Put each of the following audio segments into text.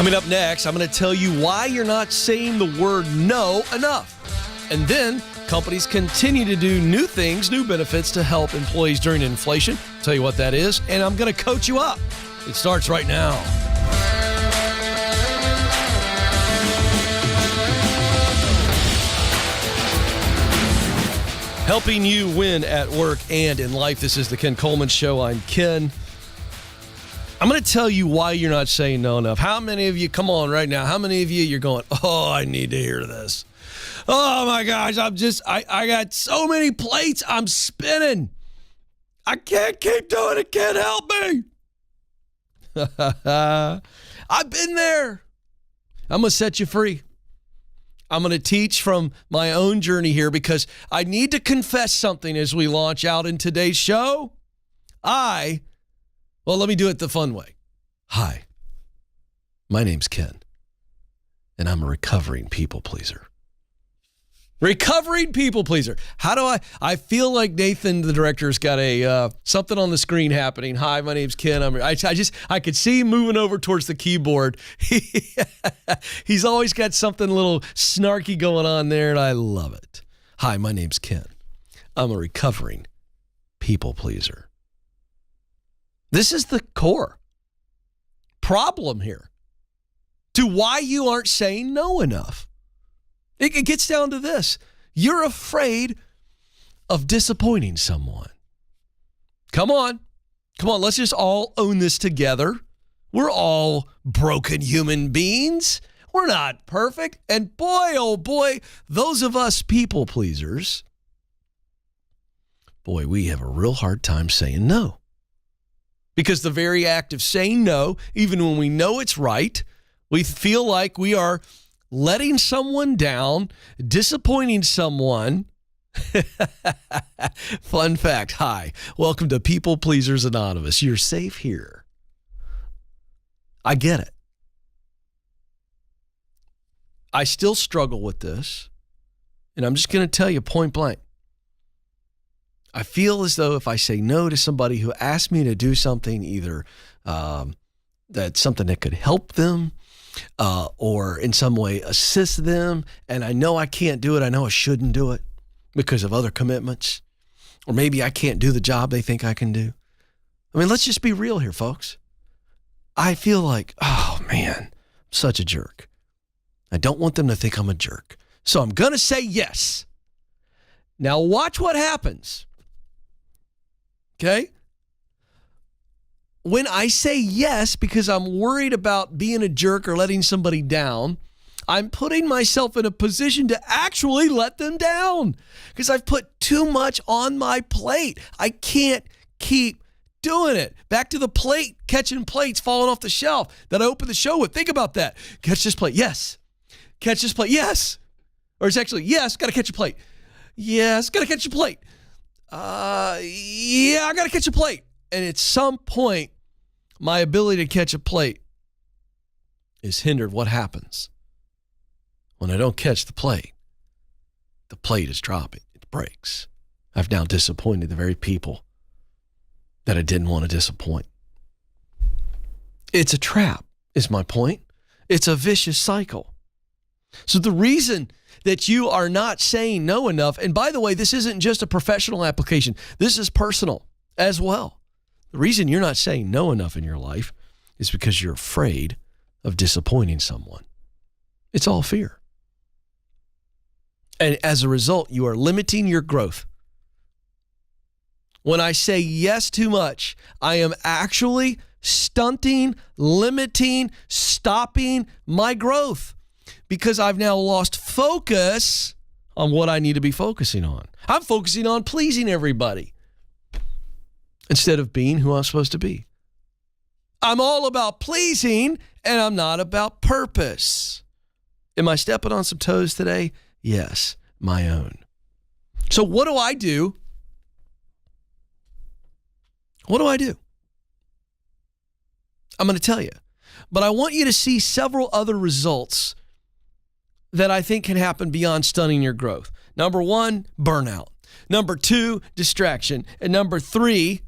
Coming up next, I'm going to tell you why you're not saying the word no enough. And then companies continue to do new things, new benefits to help employees during inflation. I'll tell you what that is, and I'm going to coach you up. It starts right now. Helping you win at work and in life. This is the Ken Coleman Show. I'm Ken. I'm going to tell you why you're not saying no enough. How many of you, come on right now, how many of you're going, oh, I need to hear this. Oh my gosh, I got so many plates I'm spinning. I can't keep doing it, can't help me. I've been there. I'm going to set you free. I'm going to teach from my own journey here because I need to confess something as we launch out in today's show. Well, let me do it the fun way. Hi, my name's Ken, and I'm a recovering people pleaser. Recovering people pleaser. How do I feel like Nathan, the director's got something on the screen happening. Hi, my name's Ken. I could see him moving over towards the keyboard. He's always got something a little snarky going on there, and I love it. Hi, my name's Ken. I'm a recovering people pleaser. This is the core problem here to why you aren't saying no enough. It gets down to this. You're afraid of disappointing someone. Come on. Let's just all own this together. We're all broken human beings. We're not perfect. And boy, oh boy, those of us people pleasers, boy, we have a real hard time saying no. Because the very act of saying no, even when we know it's right, we feel like we are letting someone down, disappointing someone. Fun fact. Hi, welcome to People Pleasers Anonymous. You're safe here. I get it. I still struggle with this, and I'm just going to tell you point blank. I feel as though if I say no to somebody who asked me to do something, either that's something that could help them, or in some way assist them, and I know I can't do it. I know I shouldn't do it because of other commitments, or maybe I can't do the job they think I can do. I mean, let's just be real here, folks. I feel like, oh man, I'm such a jerk. I don't want them to think I'm a jerk. So I'm going to say yes. Now watch what happens. Okay? When I say yes because I'm worried about being a jerk or letting somebody down, I'm putting myself in a position to actually let them down because I've put too much on my plate. I can't keep doing it. Back to the plate, catching plates falling off the shelf that I opened the show with. Think about that. Catch this plate. Yes. Catch this plate. Yes. Or it's actually, yes, got to catch a plate. Yes, got to catch a plate. Yeah, I got to catch a plate. And at some point, my ability to catch a plate is hindered. What happens? When I don't catch the plate is dropping. It breaks. I've now disappointed the very people that I didn't want to disappoint. It's a trap, is my point. It's a vicious cycle. So the reason that you are not saying no enough, and by the way, this isn't just a professional application. This is personal as well. The reason you're not saying no enough in your life is because you're afraid of disappointing someone. It's all fear. And as a result, you are limiting your growth. When I say yes too much, I am actually stunting, limiting, stopping my growth because I've now lost focus on what I need to be focusing on. I'm focusing on pleasing everybody instead of being who I'm supposed to be. I'm all about pleasing and I'm not about purpose. Am I stepping on some toes today? Yes, my own. So what do I do? What do I do? I'm going to tell you, but I want you to see several other results that I think can happen beyond stunning your growth. Number one, burnout. Number two, distraction. And number three,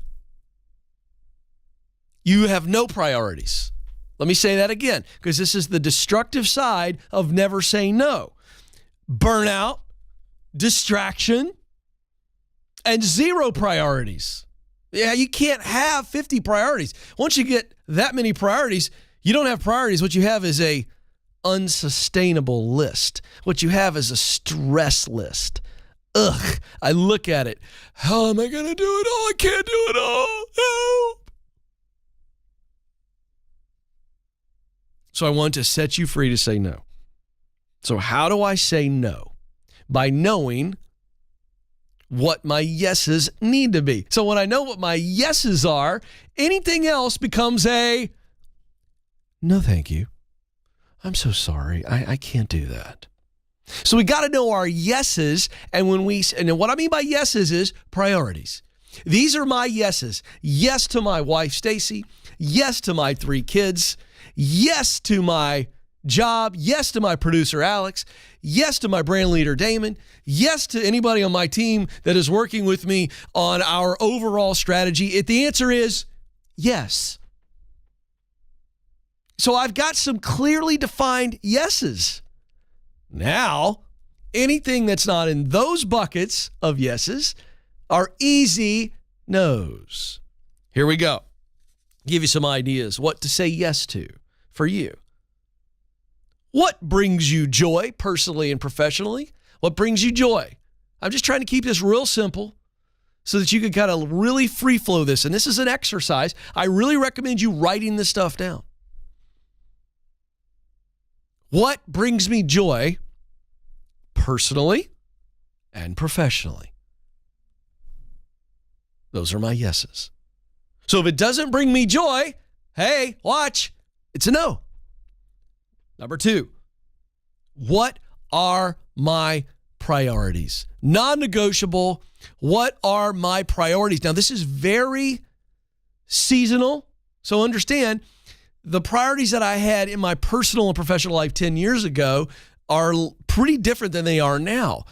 you have no priorities. Let me say that again, because this is the destructive side of never saying no. Burnout, distraction, and zero priorities. Yeah, you can't have 50 priorities. Once you get that many priorities, you don't have priorities. What you have is a unsustainable list. What you have is a stress list. Ugh, I look at it. How am I going to do it all? I can't do it all. Help. So I want to set you free to say no. So how do I say no? By knowing what my yeses need to be. So when I know what my yeses are, anything else becomes a no, thank you. I'm so sorry. I can't do that. So we got to know our yeses. And what I mean by yeses is priorities. These are my yeses. Yes to my wife, Stacy. Yes to my 3 kids. Yes to my job. Yes to my producer, Alex. Yes to my brand leader, Damon. Yes to anybody on my team that is working with me on our overall strategy. The answer is yes. So I've got some clearly defined yeses. Now, anything that's not in those buckets of yeses are easy no's. Here we go. Give you some ideas what to say yes to for you. What brings you joy personally and professionally? What brings you joy? I'm just trying to keep this real simple so that you can kind of really free flow this. And this is an exercise. I really recommend you writing this stuff down. What brings me joy personally and professionally? Those are my yeses. So if it doesn't bring me joy, hey, watch, it's a no. Number 2, what are my priorities? Non-negotiable, what are my priorities? Now, this is very seasonal, so understand the priorities that I had in my personal and professional life 10 years ago are pretty different than they are now.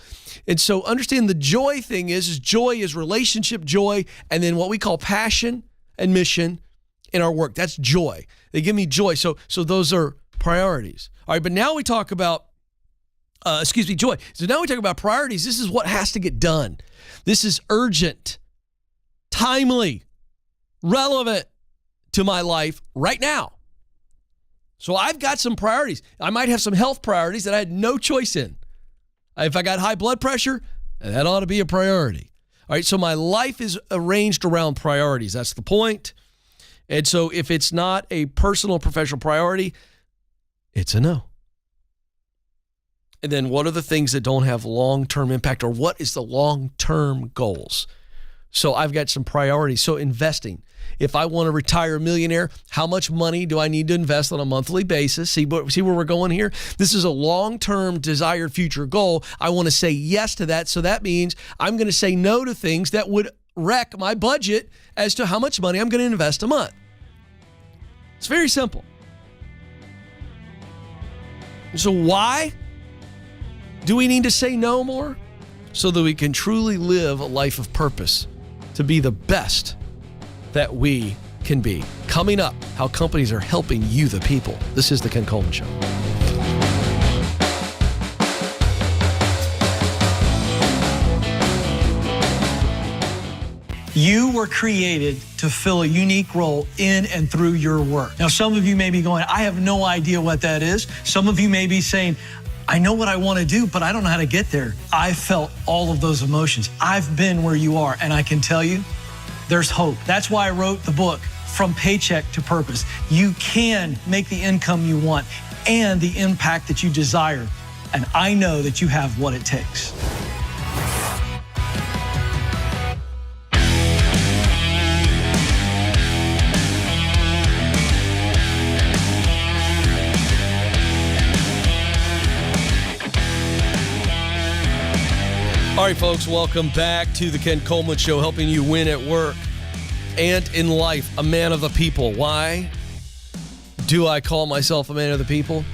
And so understand the joy thing is joy is relationship joy, and then what we call passion and mission in our work. That's joy. They give me joy. So those are priorities. All right, but now we talk about, joy. So now we talk about priorities. This is what has to get done. This is urgent, timely, relevant to my life right now. So I've got some priorities. I might have some health priorities that I had no choice in. If I got high blood pressure, that ought to be a priority. All right, so my life is arranged around priorities. That's the point. And so if it's not a personal professional priority, it's a no. And then what are the things that don't have long-term impact, or what is the long-term goals? So I've got some priorities. So investing. If I want to retire a millionaire, how much money do I need to invest on a monthly basis? See where we're going here? This is a long-term desired future goal. I want to say yes to that. So that means I'm going to say no to things that would wreck my budget as to how much money I'm going to invest a month. It's very simple. So why do we need to say no more? So that we can truly live a life of purpose, to be the best that we can be. Coming up, how companies are helping you, the people. This is the Ken Coleman Show. You were created to fill a unique role in and through your work. Now, some of you may be going, I have no idea what that is. Some of you may be saying, I know what I want to do, but I don't know how to get there. I felt all of those emotions. I've been where you are, and I can tell you, there's hope. That's why I wrote the book, From Paycheck to Purpose. You can make the income you want and the impact that you desire, and I know that you have what it takes. All right, folks, welcome back to the Ken Coleman Show, helping you win at work and in life, a man of the people. Why do I call myself a man of the people?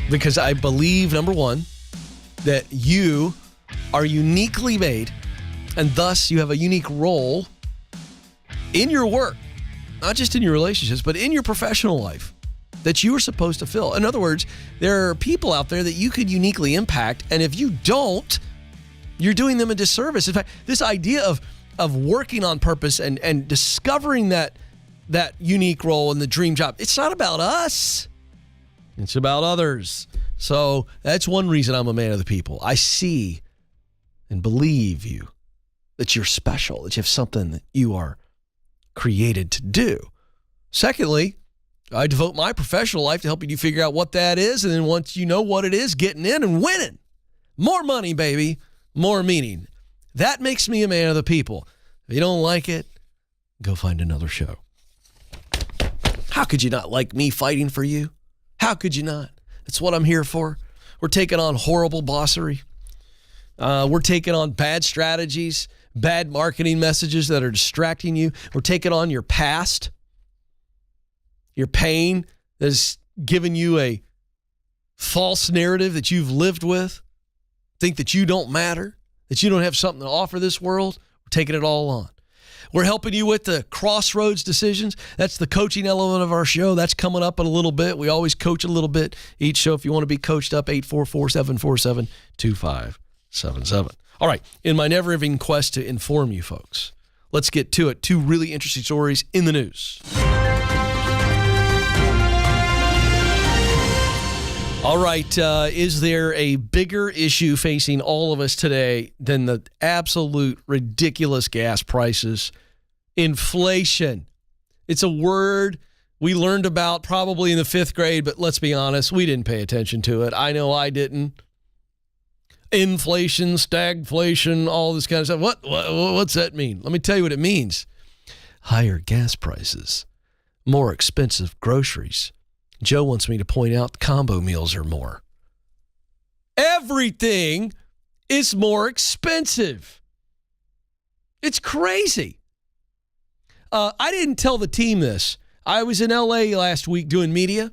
Because I believe, number one, that you are uniquely made, and thus you have a unique role in your work, not just in your relationships, but in your professional life. that you are supposed to fill. In other words, there are people out there that you could uniquely impact, and if you don't, you're doing them a disservice. In fact, this idea of working on purpose and discovering that unique role in the dream job, it's not about us. It's about others. So that's one reason I'm a man of the people. I see and believe you, that you're special, that you have something that you are created to do. Secondly, I devote my professional life to helping you figure out what that is. And then once you know what it is, getting in and winning. More money, baby. More meaning. That makes me a man of the people. If you don't like it, go find another show. How could you not like me fighting for you? How could you not? That's what I'm here for. We're taking on horrible bossery. We're taking on bad strategies, bad marketing messages that are distracting you. We're taking on your past, your pain that has given you a false narrative that you've lived with. Think that you don't matter, that you don't have something to offer this world. We're taking it all on. We're helping you with the crossroads decisions. That's the coaching element of our show. That's coming up in a little bit. We always coach a little bit each show. If you want to be coached up, 844-747-2577. All right, in my never-ending quest to inform you folks, let's get to it. Two really interesting stories in the news. All right, is there a bigger issue facing all of us today than the absolute ridiculous gas prices? Inflation. It's a word we learned about probably in the 5th grade, but let's be honest, we didn't pay attention to it. I know I didn't. Inflation, stagflation, all this kind of stuff. What's that mean? Let me tell you what it means. Higher gas prices, more expensive groceries. Joe wants me to point out combo meals are more. Everything is more expensive. It's crazy. I didn't tell the team this. I was in LA last week doing media,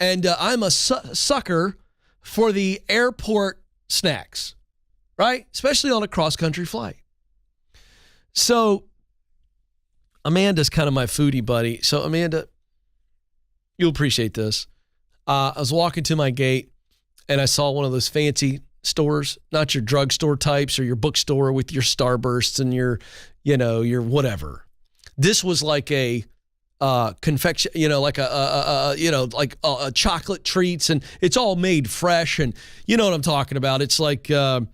and I'm a sucker for the airport snacks, right? Especially on a cross-country flight. So Amanda's kind of my foodie buddy. So Amanda, you'll appreciate this. I was walking to my gate and I saw one of those fancy stores, not your drugstore types or your bookstore with your Starbursts and your whatever. This was like a confection, like a chocolate treats, and it's all made fresh, and you know what I'm talking about. It's like your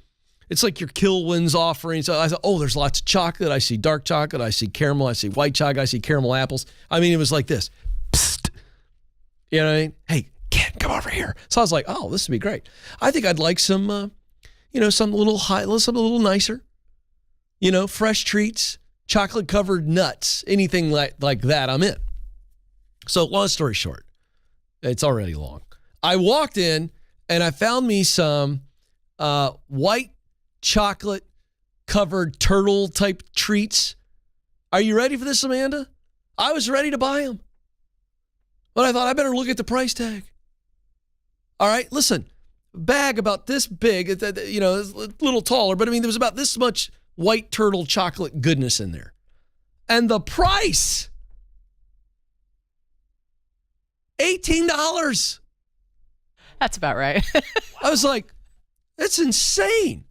Kilwins offering. So I thought, oh, there's lots of chocolate. I see dark chocolate. I see caramel. I see white chocolate. I see caramel apples. I mean, it was like this. Psst. You know what I mean? Hey, Ken, come over here. So I was like, oh, this would be great. I think I'd like some, some little nicer, fresh treats, chocolate covered nuts, anything like that. I'm in. So long story short, it's already long. I walked in and I found me some white chocolate covered turtle type treats. Are you ready for this, Amanda? I was ready to buy them. But I thought I better look at the price tag. All right, listen, bag about this big, it's a little taller, but I mean, there was about this much white turtle chocolate goodness in there. And the price, $18. That's about right. I was like, that's insane.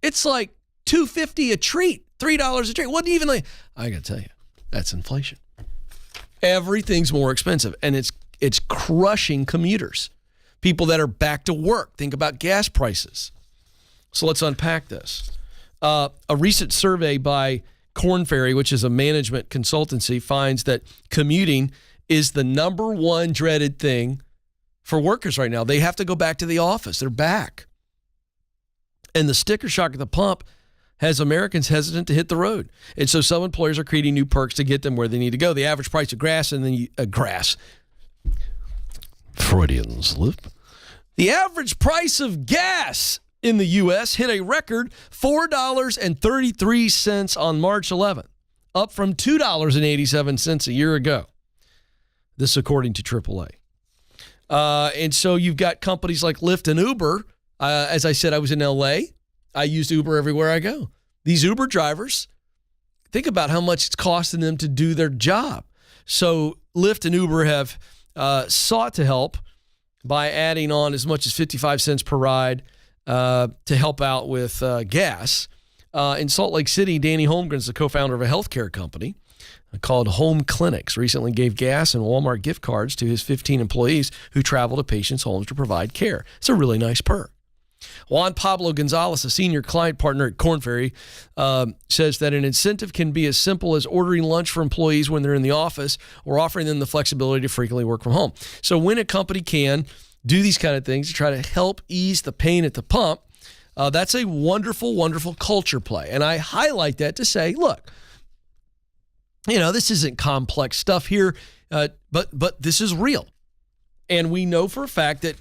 It's like $2.50 a treat, $3 a treat. Wasn't even like, I got to tell you, that's inflation. Everything's more expensive, and it's crushing commuters, people that are back to work. Think about gas prices. So let's unpack this. A recent survey by Korn Ferry, which is a management consultancy, finds that commuting is the number one dreaded thing for workers right now. They have to go back to the office. They're back. And the sticker shock at the pump has Americans hesitant to hit the road. And so some employers are creating new perks to get them where they need to go. The average price of Freudian slip. The average price of gas in the U.S. hit a record $4.33 on March 11th, up from $2.87 a year ago. This according to AAA. And so you've got companies like Lyft and Uber. As I said, I was in L.A. I used Uber everywhere I go. These Uber drivers, think about how much it's costing them to do their job. So Lyft and Uber have sought to help by adding on as much as 55 cents per ride to help out with gas. In Salt Lake City, Danny Holmgren is the co-founder of a healthcare company called Home Clinics, recently gave gas and Walmart gift cards to his 15 employees who travel to patients' homes to provide care. It's a really nice perk. Juan Pablo Gonzalez, a senior client partner at Korn Ferry, says that an incentive can be as simple as ordering lunch for employees when they're in the office or offering them the flexibility to frequently work from home. So when a company can do these kind of things to try to help ease the pain at the pump, that's a wonderful, wonderful culture play. And I highlight that to say, look, this isn't complex stuff here, but this is real. And we know for a fact that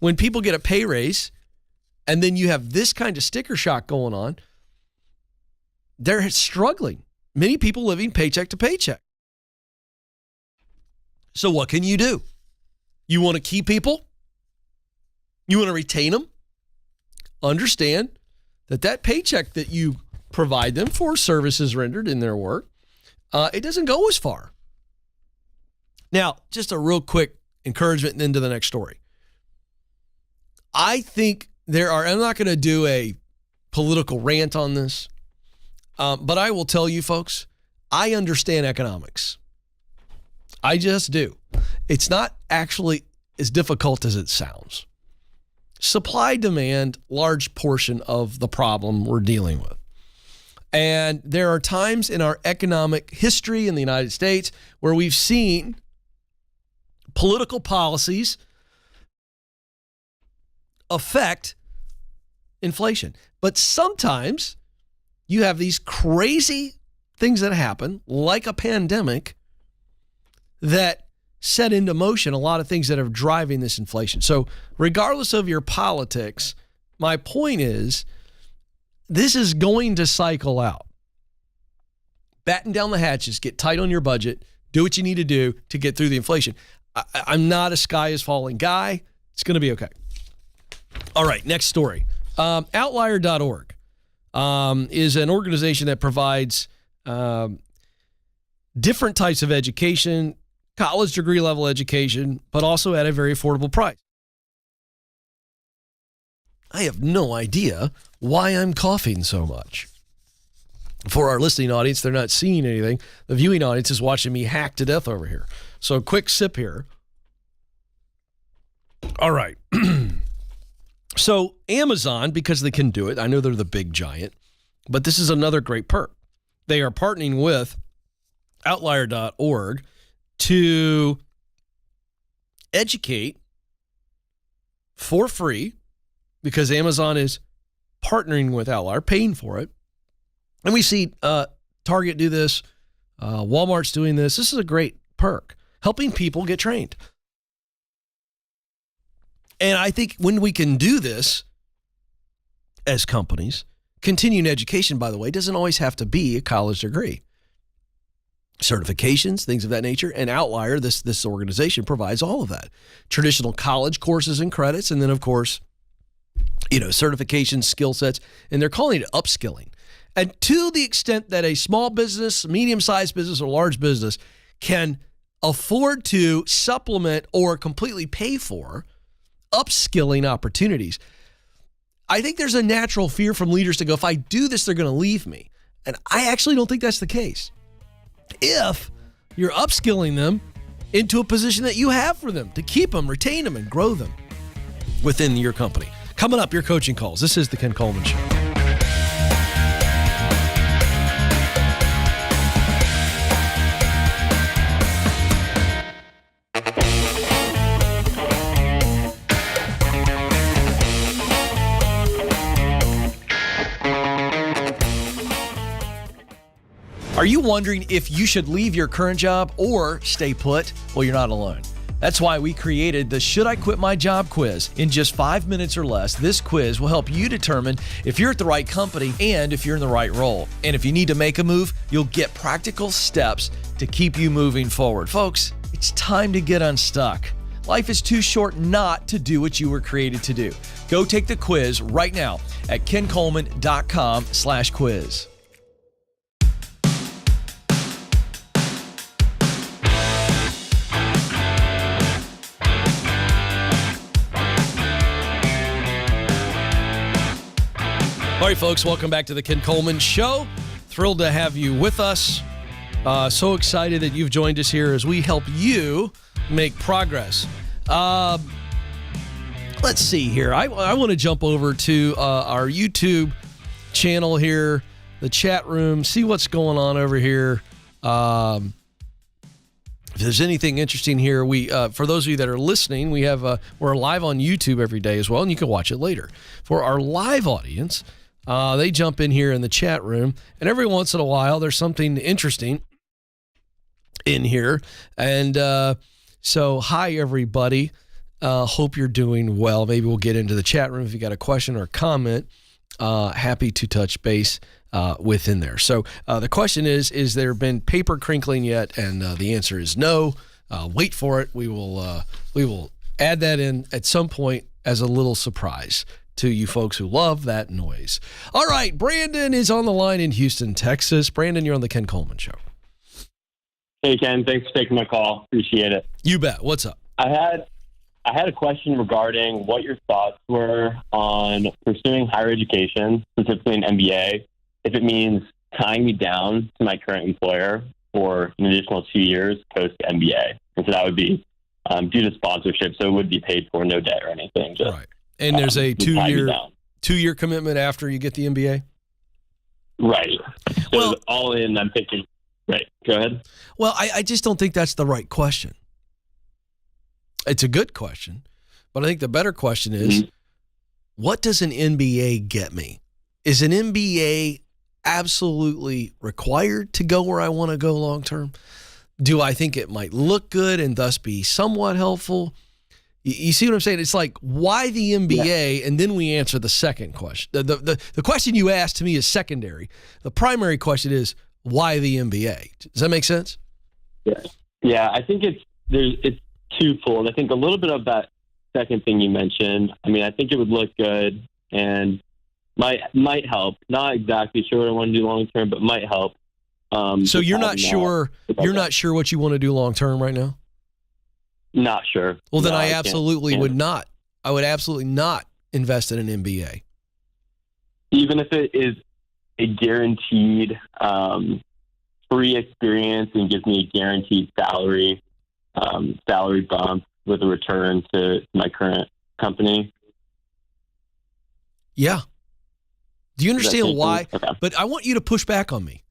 when people get a pay raise and then you have this kind of sticker shock going on, they're struggling. Many people living paycheck to paycheck. So what can you do? You want to keep people? You want to retain them? Understand that paycheck that you provide them for services rendered in their work, it doesn't go as far. Now, just a real quick encouragement and into the next story. I think I'm not going to do a political rant on this, but I will tell you folks, I understand economics. I just do. It's not actually as difficult as it sounds. Supply demand, large portion of the problem we're dealing with. And there are times in our economic history in the United States where we've seen political policies affect inflation. But sometimes you have these crazy things that happen, like a pandemic, that set into motion a lot of things that are driving this inflation. So regardless of your politics, my point is, this is going to cycle out. Batten down the hatches, get tight on your budget, do what you need to do to get through the inflation. I'm not a sky is falling guy. It's going to be okay. All right, next story. Outlier.org is an organization that provides different types of education, college degree level education, but also at a very affordable price. I have no idea why I'm coughing so much. For our listening audience, they're not seeing anything. The viewing audience is watching me hack to death over here. So a quick sip here. All right. So Amazon, because they can do it, I know they're the big giant, but this is another great perk. They are partnering with Outlier.org to educate for free, because Amazon is partnering with Outlier, paying for it. And we see Target do this. Walmart's doing this. This is a great perk, helping people get trained. And I think when we can do this as companies, continuing education, by the way, doesn't always have to be a college degree. Certifications, things of that nature, and Outlier, this organization provides all of that. Traditional college courses and credits, and then, of course, certifications, skill sets, and they're calling it upskilling. And to the extent that a small business, medium-sized business, or large business can afford to supplement or completely pay for upskilling opportunities, I think there's a natural fear from leaders to go, if I do this, they're going to leave me. And I actually don't think that's the case. If you're upskilling them into a position that you have for them to keep them, retain them, and grow them within your company. Coming up, your coaching calls. This is the Ken Coleman Show. Are you wondering if you should leave your current job or stay put? Well, you're not alone. That's why we created the Should I Quit My Job quiz. In just 5 minutes or less, this quiz will help you determine if you're at the right company and if you're in the right role. And if you need to make a move, you'll get practical steps to keep you moving forward. Folks, it's time to get unstuck. Life is too short not to do what you were created to do. Go take the quiz right now at kencoleman.com/quiz. right, folks, welcome back to the Ken Coleman Show. Thrilled to have you with us. So excited that you've joined us here as we help you make progress. Let's see here. I want to jump over to our YouTube channel here, the chat room, see what's going on over here. If there's anything interesting here, for those of you that are listening, we're live on YouTube every day as well, and you can watch it later. For our live audience, they jump in here in the chat room, and every once in a while, there's something interesting in here. And so, hi, everybody. Hope you're doing well. Maybe we'll get into the chat room if you got a question or a comment. Happy to touch base within there. So the question is there been paper crinkling yet? And the answer is no. Wait for it. We will add that in at some point as a little surprise to you folks who love that noise. All right, Brandon is on the line in Houston, Texas. Brandon, you're on the Ken Coleman Show. Hey, Ken. Thanks for taking my call. Appreciate it. You bet. What's up? I had a question regarding what your thoughts were on pursuing higher education, specifically an MBA, if it means tying me down to my current employer for an additional 2 years post-MBA. And so that would be due to sponsorship, so it would be paid for, no debt or anything. Just, right. And there's a two-year commitment after you get the MBA? Right. So Well, all in, I'm thinking, right, go ahead. Well, I just don't think that's the right question. It's a good question, but I think the better question is, what does an MBA get me? Is an MBA absolutely required to go where I want to go long term? Do I think it might look good and thus be somewhat helpful? You see what I'm saying? It's like, why the MBA? Yeah. And then we answer the second question. The question you asked to me is secondary. The primary question is, why the MBA? Does that make sense? Yeah. I think it's twofold. I think a little bit of that second thing you mentioned. I mean, I think it would look good and might help. Not exactly sure what I want to do long term, but might help. So you're not sure. You're not sure what you want to do long term right now. Not sure. Well, then I absolutely would not. I would absolutely not invest in an MBA, even if it is a guaranteed free experience and gives me a guaranteed salary bump with a return to my current company. Yeah. Do you understand why? Okay. But I want you to push back on me.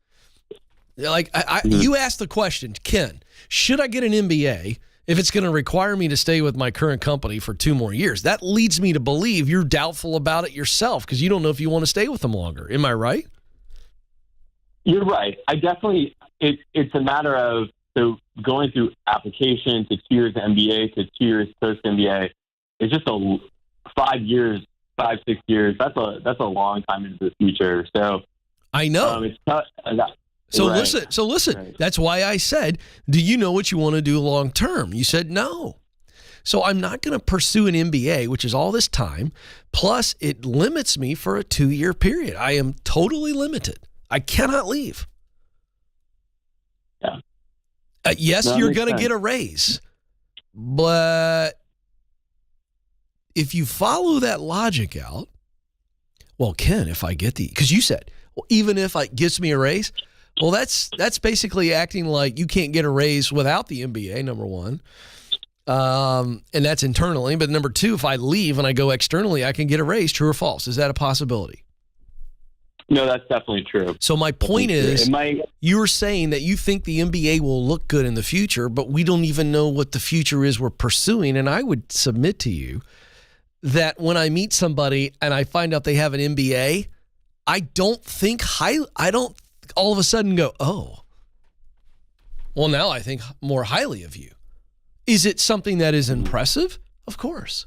Like you asked the question, Ken, should I get an MBA if it's going to require me to stay with my current company for 2 more years? That leads me to believe you're doubtful about it yourself because you don't know if you want to stay with them longer. Am I right? You're right. I definitely, it's a matter of, so going through application to 2 years MBA to 2 years post MBA, it's just 5 years, 5-6 years. That's a long time into the future. So I know. It's tough. So right. listen. Right. That's why I said, do you know what you want to do long term? You said no. So I'm not going to pursue an MBA, which is all this time. Plus, it limits me for a 2-year period. I am totally limited. I cannot leave. Yeah. Yes, no, you're going to sense. get a raise, but if you follow that logic out, well, Ken, if I get because you said, well, even if it gives me a raise, well, that's basically acting like you can't get a raise without the MBA, number one, and that's internally. But number two, if I leave and I go externally, I can get a raise. True or false? Is that a possibility? No, that's definitely true. So my point is, you were saying that you think the MBA will look good in the future, but we don't even know what the future is we're pursuing. And I would submit to you that when I meet somebody and I find out they have an MBA, I don't all of a sudden go, oh, well, now I think more highly of you. Is it something that is impressive? Of course.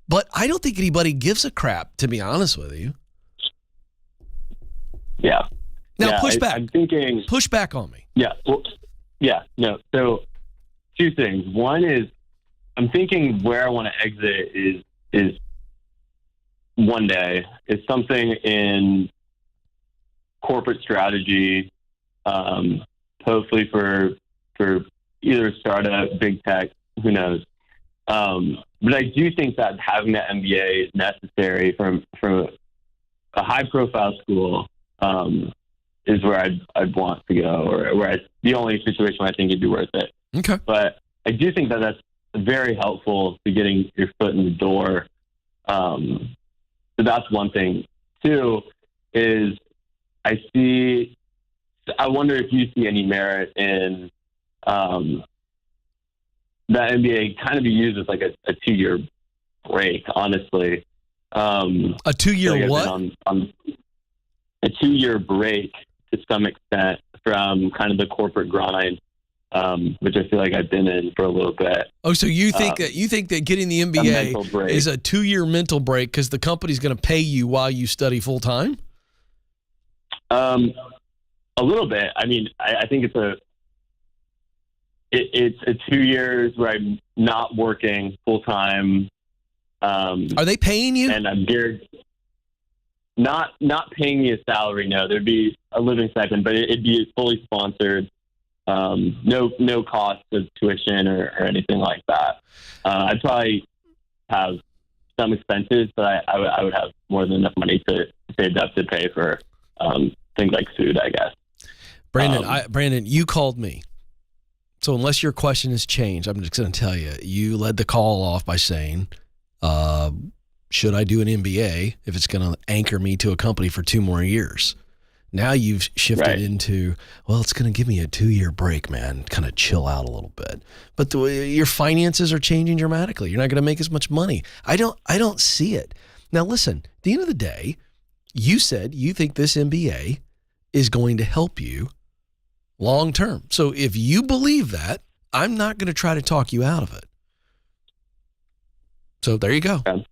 But I don't think anybody gives a crap, to be honest with you. Yeah. Now push back. I'm thinking. Push back on me. Yeah. Well, yeah. No. So 2 things. One is I'm thinking where I want to exit is one day is something in corporate strategy, hopefully for either a startup, big tech, who knows. But I do think that having that MBA is necessary from a high profile school is where I'd want to go, or where the only situation where I think it'd be worth it. Okay. But I do think that that's very helpful to getting your foot in the door. So that's one thing. Two is I wonder if you see any merit in that NBA kind of be used as like a 2-year break, honestly. A 2-year what? On a 2-year break to some extent from kind of the corporate grind, which I feel like I've been in for a little bit. Oh, so you think that getting the MBA is a 2-year mental break because the company's going to pay you while you study full time? A little bit. I mean, I think it's a 2 years where I'm not working full time. Are they paying you? And I'm geared. Not paying me a salary. No, there'd be a living stipend, but it'd be fully sponsored. No cost of tuition or anything like that. I'd probably have some expenses, but I would have more than enough money to save up to pay for things like food, I guess. Brandon, you called me. So unless your question has changed, I'm just going to tell you, you led the call off by saying, should I do an MBA if it's going to anchor me to a company for 2 more years? Now you've shifted into, well, it's going to give me a 2-year break, man. Kind of chill out a little bit. But your finances are changing dramatically. You're not going to make as much money. I don't see it. Now, listen, at the end of the day, you said you think this MBA is going to help you long term. So if you believe that, I'm not going to try to talk you out of it. So there you go. Okay.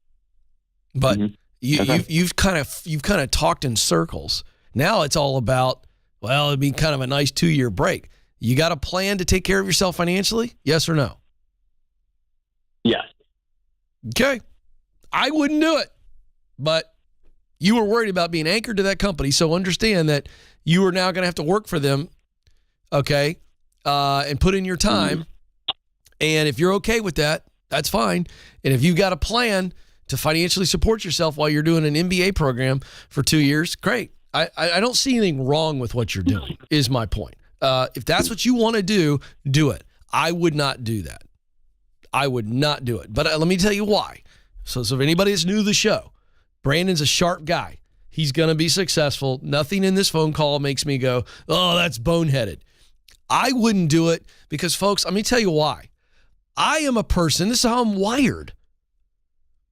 But you've kind of talked in circles. Now it's all about, well, it'd be kind of a nice 2-year break. You got a plan to take care of yourself financially? Yes or no? Yes. Okay. I wouldn't do it, but you were worried about being anchored to that company. So understand that you are now going to have to work for them. Okay. And put in your time. And if you're okay with that, that's fine. And if you've got a plan to financially support yourself while you're doing an MBA program for 2 years, great. I don't see anything wrong with what you're doing, is my point. If that's what you want to do it. I would not do that. I would not do it. But let me tell you why. So if anybody that's new to the show, Brandon's a sharp guy. He's going to be successful. Nothing in this phone call makes me go, oh, that's boneheaded. I wouldn't do it because, folks, let me tell you why. I am a person, this is how I'm wired.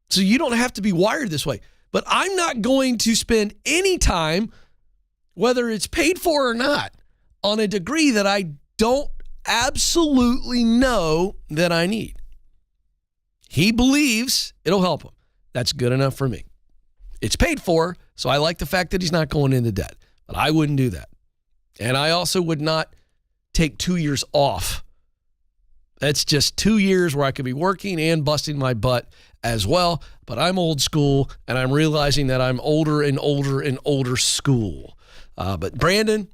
So you don't have to be wired this way. But I'm not going to spend any time, whether it's paid for or not, on a degree that I don't absolutely know that I need. He believes it'll help him. That's good enough for me. It's paid for, so I like the fact that he's not going into debt. But I wouldn't do that. And I also would not take 2 years off. That's just 2 years where I could be working and busting my butt as well. But I'm old school, and I'm realizing that I'm older and older and older school. But Brandon,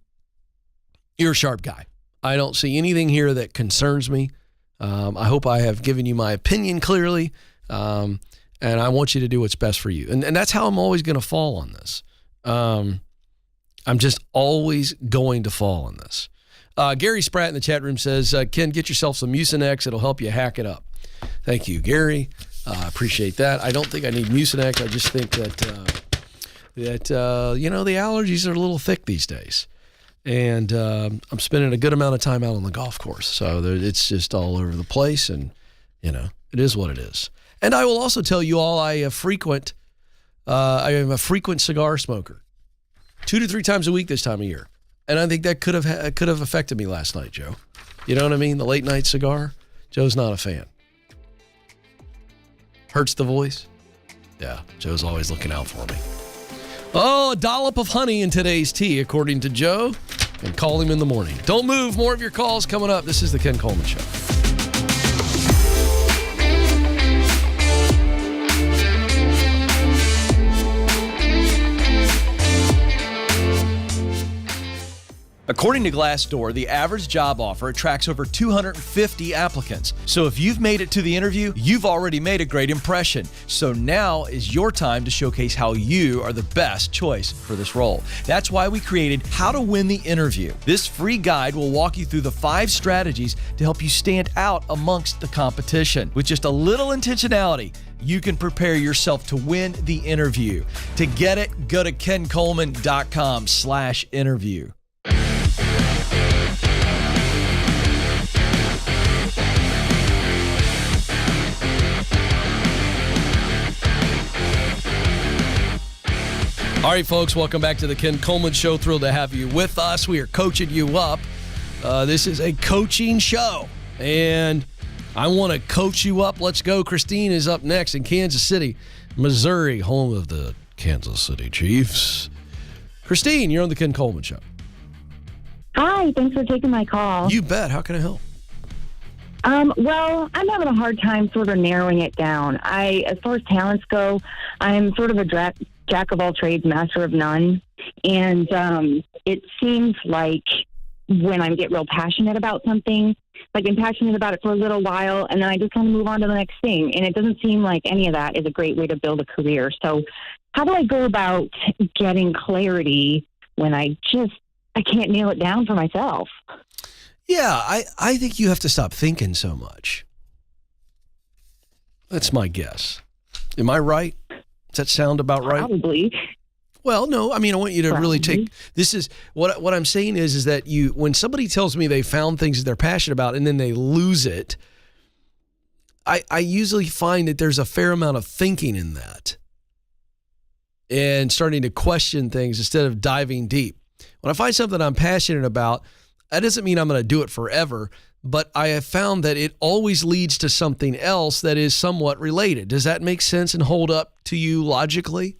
you're a sharp guy. I don't see anything here that concerns me. I hope I have given you my opinion clearly, and I want you to do what's best for you. And that's how I'm always going to fall on this. I'm just always going to fall on this. Gary Spratt in the chat room says, Ken, get yourself some Mucinex. It'll help you hack it up. Thank you, Gary. I appreciate that. I don't think I need Mucinex. I just think that the allergies are a little thick these days. And I'm spending a good amount of time out on the golf course. So it's just all over the place. And, it is what it is. And I will also tell you all I am a frequent cigar smoker. 2 to 3 times a week this time of year. And I think that could have affected me last night, Joe. You know what I mean? The late night cigar. Joe's not a fan. Hurts the voice. Yeah, Joe's always looking out for me. Oh, a dollop of honey in today's tea, according to Joe. And call him in the morning. Don't move. More of your calls coming up. This is the Ken Coleman Show. According to Glassdoor, the average job offer attracts over 250 applicants. So if you've made it to the interview, you've already made a great impression. So now is your time to showcase how you are the best choice for this role. That's why we created How to Win the Interview. This free guide will walk you through the 5 strategies to help you stand out amongst the competition. With just a little intentionality, you can prepare yourself to win the interview. To get it, go to kencoleman.com/interview. All right, folks, welcome back to the Ken Coleman Show. Thrilled to have you with us. We are coaching you up. This is a coaching show, and I want to coach you up. Let's go. Christine is up next in Kansas City, Missouri, home of the Kansas City Chiefs. Christine, you're on the Ken Coleman Show. Hi, thanks for taking my call. You bet. How can I help? Well, I'm having a hard time sort of narrowing it down. As far as talents go, I'm sort of a jack of all trades, master of none. And it seems like when I get real passionate about something, like I'm passionate about it for a little while, and then I just kind of move on to the next thing. And it doesn't seem like any of that is a great way to build a career. So how do I go about getting clarity when I can't nail it down for myself? Yeah, I think you have to stop thinking so much. That's my guess. Am I right? Does that sound about right? Probably. Well, no. I mean, I want you to really take. This is what I'm saying is that when somebody tells me they found things that they're passionate about and then they lose it, I usually find that there's a fair amount of thinking in that and starting to question things instead of diving deep. When I find something I'm passionate about, that doesn't mean I'm going to do it forever, but I have found that it always leads to something else that is somewhat related. Does that make sense and hold up to you logically?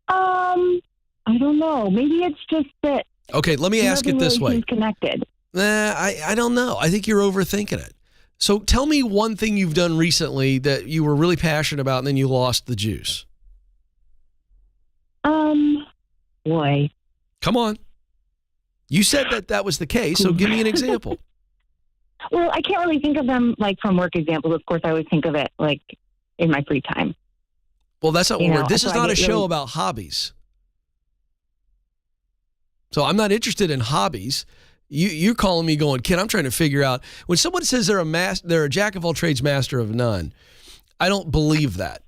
I don't know. Maybe it's just that. Okay, let me ask it this way. Seems connected. I don't know. I think you're overthinking it. So tell me one thing you've done recently that you were really passionate about and then you lost the juice. Boy. Come on. You said that was the case, so give me an example. Well, I can't really think of them like from work examples. Of course, I always think of it like in my free time. Well, that's not what we're. This is not a show really about hobbies. So I'm not interested in hobbies. You're calling me going, Ken, I'm trying to figure out. When someone says they're a jack of all trades, master of none, I don't believe that.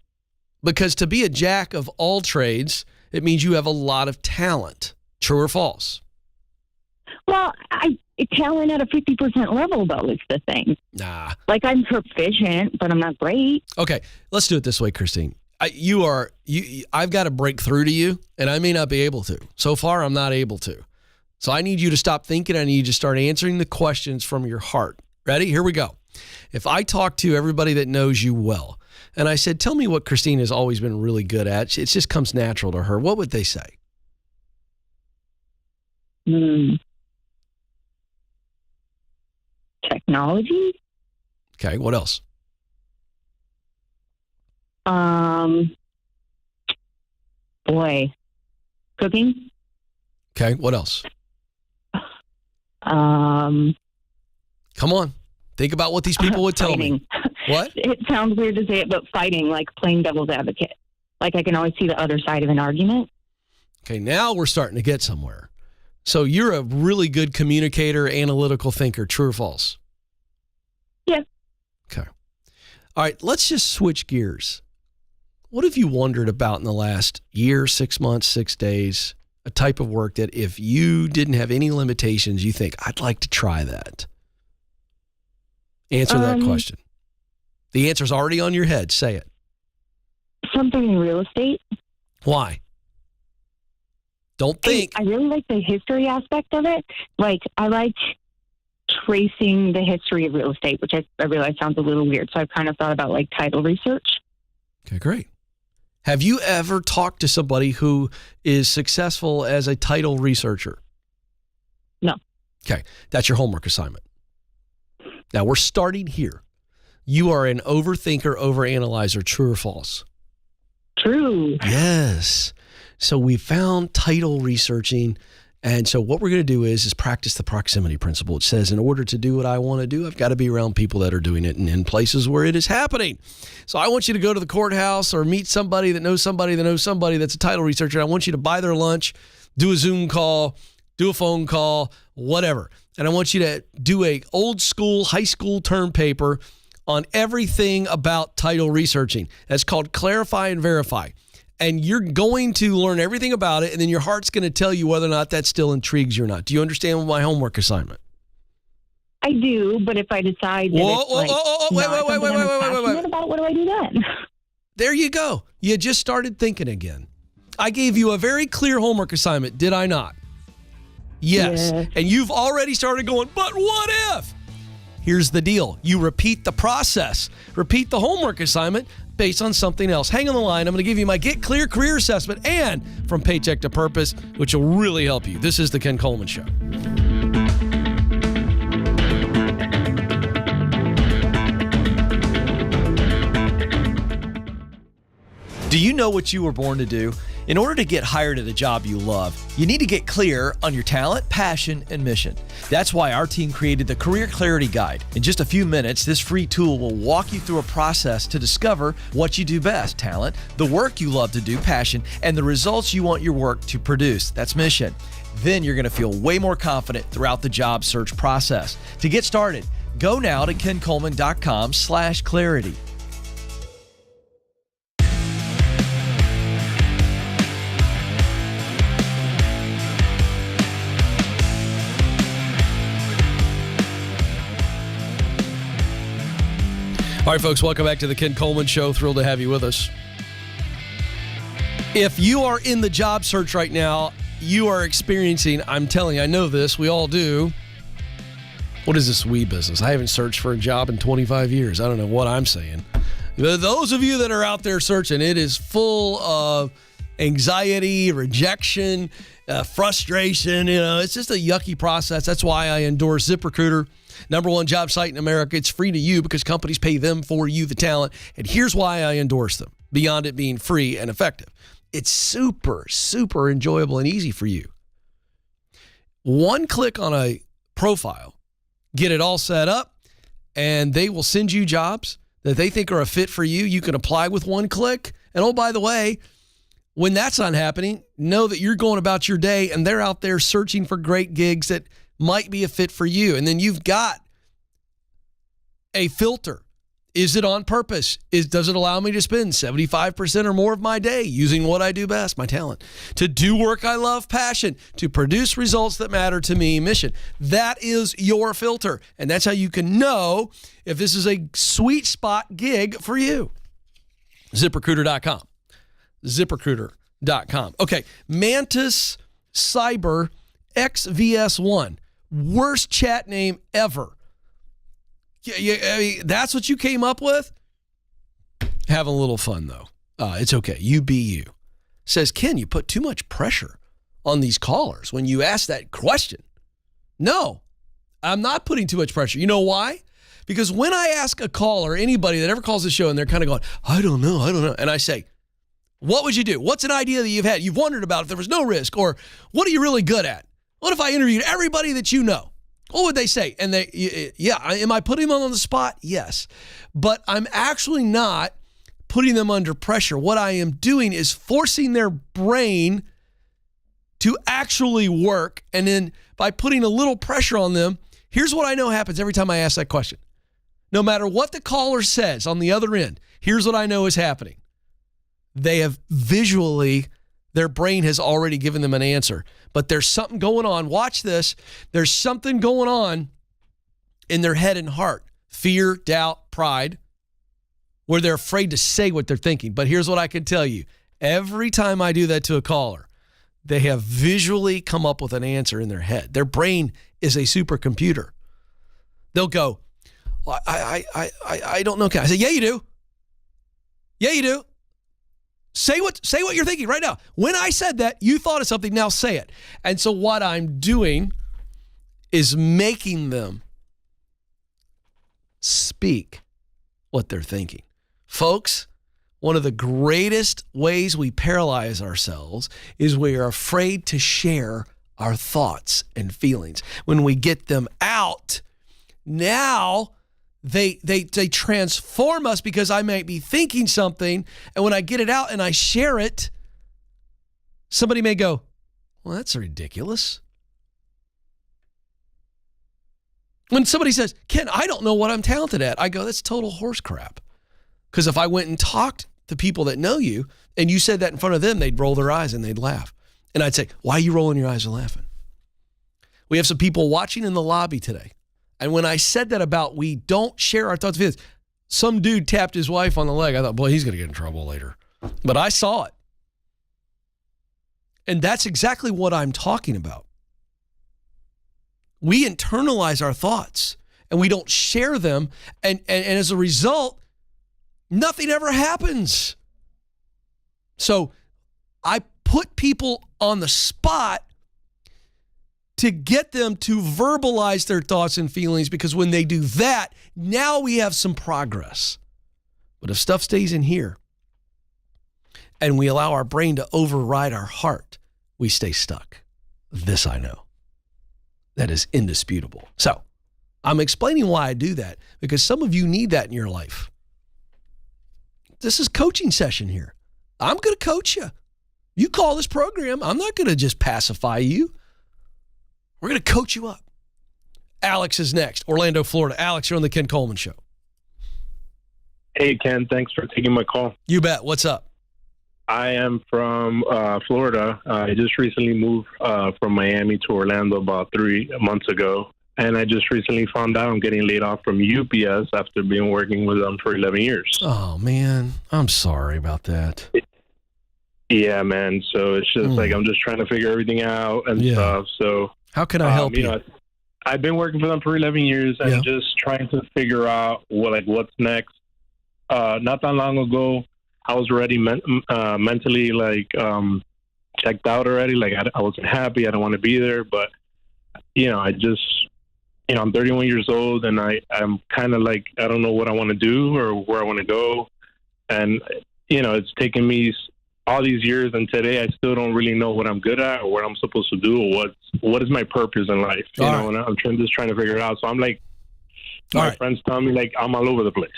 Because to be a jack of all trades, it means you have a lot of talent. True or false? Well, talent at a 50% level, though, is the thing. Nah. Like, I'm proficient, but I'm not great. Okay, let's do it this way, Christine. I've got to break through to you, and I may not be able to. So far, I'm not able to. So I need you to stop thinking. I need you to start answering the questions from your heart. Ready? Here we go. If I talk to everybody that knows you well, and I said, tell me what Christine has always been really good at, it just comes natural to her, what would they say? Technology? Okay, what else? Boy. Cooking? Okay, what else? Come on. Think about what these people would tell me. What? It sounds weird to say it, but fighting, like playing devil's advocate. Like I can always see the other side of an argument. Okay, now we're starting to get somewhere. So you're a really good communicator, analytical thinker, true or false? Yeah. Okay. All right, let's just switch gears. What have you wondered about in the last year, 6 months, 6 days? A type of work that if you didn't have any limitations, you think, I'd like to try that. Answer that question. The answer's already on your head. Say it. Something in real estate. Why? Don't think. I really like the history aspect of it. Like, I like tracing the history of real estate, which I realize sounds a little weird. So I've kind of thought about like title research. Okay, great. Have you ever talked to somebody who is successful as a title researcher? No. Okay, that's your homework assignment. Now, we're starting here. You are an overthinker, overanalyzer, true or false? True. Yes. So we found title researching. And so what we're going to do is practice the proximity principle. It says, in order to do what I want to do, I've got to be around people that are doing it and in places where it is happening. So I want you to go to the courthouse or meet somebody that knows somebody that knows somebody that's a title researcher. I want you to buy their lunch, do a Zoom call, do a phone call, whatever. And I want you to do a old school, high school term paper on everything about title researching. That's called Clarify and Verify. And you're going to learn everything about it, and then your heart's going to tell you whether or not that still intrigues you or not. Do you understand my homework assignment? I do, but if I decide that wait, about, what do I do then? There you go. You just started thinking again. I gave you a very clear homework assignment, did I not? Yes. And you've already started going, but what if? Here's the deal. You repeat the process. Repeat the homework assignment based on something else. Hang on the line. I'm going to give you my Get Clear Career Assessment and From Paycheck to Purpose, which will really help you. This is the Ken Coleman Show. Do you know what you were born to do? In order to get hired at a job you love, you need to get clear on your talent, passion, and mission. That's why our team created the Career Clarity Guide. In just a few minutes, this free tool will walk you through a process to discover what you do best, talent, the work you love to do, passion, and the results you want your work to produce. That's mission. Then you're going to feel way more confident throughout the job search process. To get started, go now to kencoleman.com/clarity. All right, folks, welcome back to the Ken Coleman Show. Thrilled to have you with us. If you are in the job search right now, you are experiencing, I'm telling you, I know this, we all do. What is this we business? I haven't searched for a job in 25 years. I don't know what I'm saying. Those of you that are out there searching, it is full of anxiety, rejection, frustration. It's just a yucky process. That's why I endorse ZipRecruiter. #1 job site in America. It's free to you because companies pay them for you, the talent. And here's why I endorse them, beyond it being free and effective. It's super, super enjoyable and easy for you. One click on a profile, get it all set up, and they will send you jobs that they think are a fit for you. You can apply with one click. And oh, by the way, when that's not happening, know that you're going about your day and they're out there searching for great gigs that might be a fit for you. And then you've got a filter. Is it on purpose? Does it allow me to spend 75% or more of my day using what I do best, my talent, to do work I love, passion, to produce results that matter to me, mission? That is your filter. And that's how you can know if this is a sweet spot gig for you. ZipRecruiter.com. ZipRecruiter.com. Okay, Mantis Cyber XVS1. Worst chat name ever. I mean, that's what you came up with? Having a little fun, though. It's okay. You be you. Says, Ken, you put too much pressure on these callers when you ask that question. No, I'm not putting too much pressure. You know why? Because when I ask a caller, anybody that ever calls the show, and they're kind of going, I don't know. And I say, what would you do? What's an idea that you've wondered about if there was no risk? Or what are you really good at? What if I interviewed everybody that you know? What would they say? And am I putting them on the spot? Yes. But I'm actually not putting them under pressure. What I am doing is forcing their brain to actually work. And then by putting a little pressure on them, here's what I know happens every time I ask that question. No matter what the caller says on the other end, here's what I know is happening. They have visually, their brain has already given them an answer. But there's something going on. Watch this. There's something going on in their head and heart. Fear, doubt, pride, where they're afraid to say what they're thinking. But here's what I can tell you. Every time I do that to a caller, they have visually come up with an answer in their head. Their brain is a supercomputer. They'll go, well, I don't know. I say, yeah, you do. Yeah, you do. Say what you're thinking right now. When I said that, you thought of something, now say it. And so what I'm doing is making them speak what they're thinking. Folks, one of the greatest ways we paralyze ourselves is we are afraid to share our thoughts and feelings. When we get them out, now they transform us, because I might be thinking something, and when I get it out and I share it, somebody may go, well, that's ridiculous. When somebody says, Ken, I don't know what I'm talented at, I go, that's total horse crap. Because if I went and talked to people that know you and you said that in front of them, they'd roll their eyes and they'd laugh. And I'd say, why are you rolling your eyes and laughing? We have some people watching in the lobby today. And when I said that about we don't share our thoughts and feelings, some dude tapped his wife on the leg. I thought, boy, he's going to get in trouble later. But I saw it. And that's exactly what I'm talking about. We internalize our thoughts and we don't share them. And as a result, nothing ever happens. So I put people on the spot to get them to verbalize their thoughts and feelings, because when they do that, now we have some progress. But if stuff stays in here and we allow our brain to override our heart, we stay stuck. This I know. That is indisputable. So I'm explaining why I do that, because some of you need that in your life. This is coaching session here. I'm going to coach you. You call this program. I'm not going to just pacify you. We're going to coach you up. Alex is next, Orlando, Florida. Alex, you're on the Ken Coleman Show. Hey, Ken, thanks for taking my call. You bet. What's up? I am from Florida. I just recently moved from Miami to Orlando about 3 months ago. And I just recently found out I'm getting laid off from UPS after being working with them for 11 years. Oh, man. I'm sorry about that. Yeah, man. So it's just like I'm just trying to figure everything out and stuff. So how can I help you? I've been working for them for 11 years and just trying to figure out what's next. Not that long ago, I was already mentally checked out already. Like I wasn't happy. I don't want to be there. But, I'm 31 years old and I'm kind of like, I don't know what I want to do or where I want to go. And, it's taken me all these years, and today I still don't really know what I'm good at or what I'm supposed to do or what is my purpose in life. And I'm just trying to figure it out. So I'm like, my friends tell me like I'm all over the place.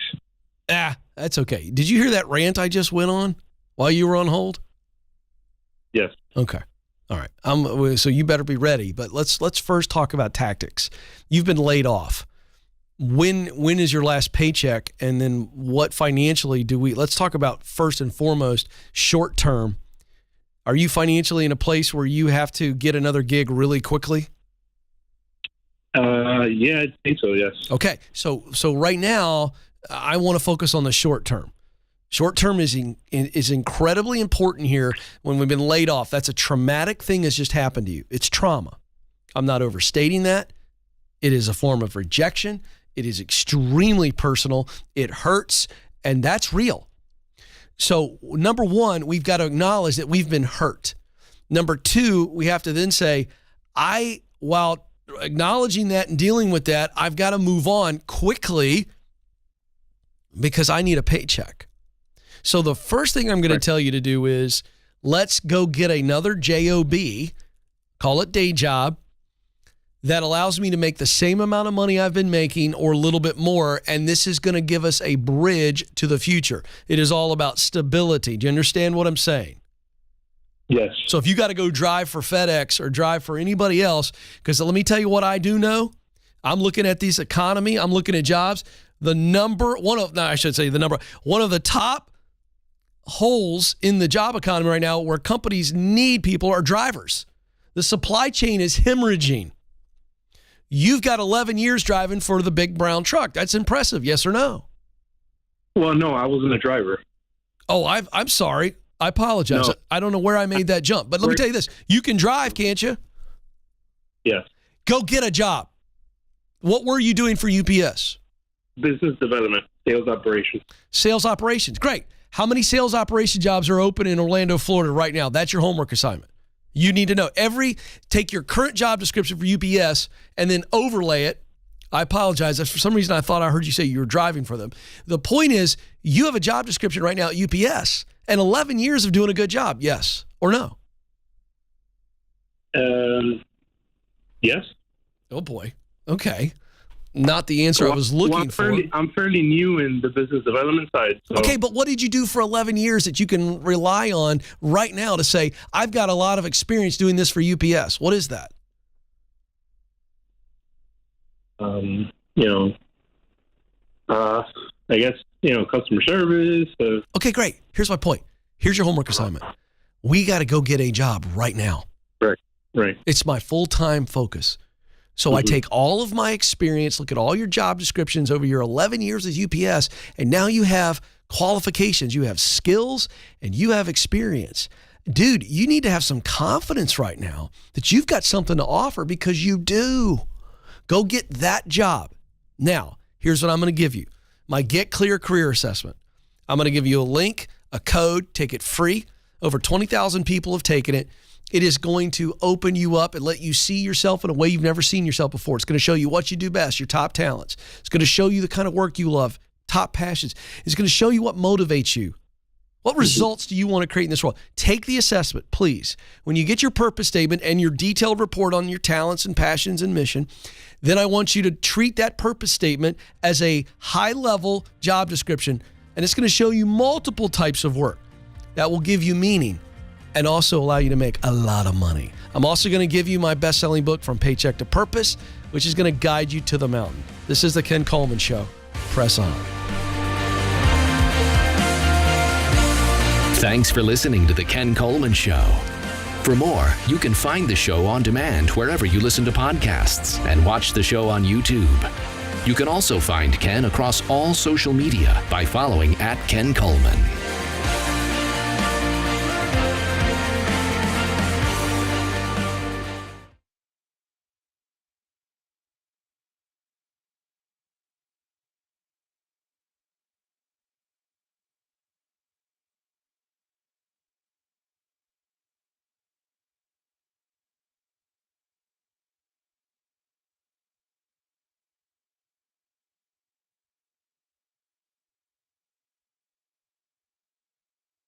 That's okay. Did you hear that rant I just went on while you were on hold? Yes. Okay. All right. So you better be ready. But let's first talk about tactics. You've been laid off. When is your last paycheck? And then what financially let's talk about first and foremost, short term. Are you financially in a place where you have to get another gig really quickly? Yeah, I think so, yes. Okay. So right now, I want to focus on the short term. Short term is incredibly important here when we've been laid off. That's a traumatic thing that's just happened to you. It's trauma. I'm not overstating that. It is a form of rejection. It is extremely personal. It hurts, and that's real. So, number one, we've got to acknowledge that we've been hurt. Number two, we have to then say, while acknowledging that and dealing with that, I've got to move on quickly because I need a paycheck. So the first thing I'm going to tell you to do is let's go get another job, call it day job, that allows me to make the same amount of money I've been making or a little bit more, and this is going to give us a bridge to the future. It is all about stability. Do you understand what I'm saying? Yes. So if you got to go drive for FedEx or drive for anybody else, because let me tell you what I do know. I'm looking at this economy. I'm looking at jobs. One of the top holes in the job economy right now where companies need people are drivers. The supply chain is hemorrhaging. You've got 11 years driving for the big brown truck. That's impressive. Yes or no? Well, no, I wasn't a driver. Oh, I'm sorry. I apologize. No. I don't know where I made that jump. But let me tell you this. You can drive, can't you? Yes. Go get a job. What were you doing for UPS? Business development, sales operations. Sales operations. Great. How many sales operation jobs are open in Orlando, Florida right now? That's your homework assignment. You need to know. Take your current job description for UPS and then overlay it I apologize. For some reason, I thought I heard you say you were driving for them. The point is, you have a job description right now at UPS and 11 years of doing a good job. Yes or no? Yes. Oh, boy. Okay. Not the answer I was looking for. I'm fairly new in the business development side. So. Okay, but what did you do for 11 years that you can rely on right now to say, I've got a lot of experience doing this for UPS? What is that? I guess, customer service. Okay, great. Here's my point. Here's your homework assignment. We got to go get a job right now. Right. It's my full-time focus. So I take all of my experience, look at all your job descriptions over your 11 years with UPS, and now you have qualifications, you have skills, and you have experience. Dude, you need to have some confidence right now that you've got something to offer, because you do. Go get that job. Now, here's what I'm going to give you. My Get Clear Career Assessment. I'm going to give you a link, a code, take it free. Over 20,000 people have taken it. It is going to open you up and let you see yourself in a way you've never seen yourself before. It's going to show you what you do best, your top talents. It's going to show you the kind of work you love, top passions. It's going to show you what motivates you. What results do you want to create in this role? Take the assessment, please. When you get your purpose statement and your detailed report on your talents and passions and mission, then I want you to treat that purpose statement as a high-level job description, and it's going to show you multiple types of work that will give you meaning and also allow you to make a lot of money. I'm also going to give you my best-selling book, From Paycheck to Purpose, which is going to guide you to the mountain. This is the Ken Coleman Show. Press on. Thanks for listening to the Ken Coleman Show. For more, you can find the show on demand wherever you listen to podcasts and watch the show on YouTube. You can also find Ken across all social media by following @Ken Coleman.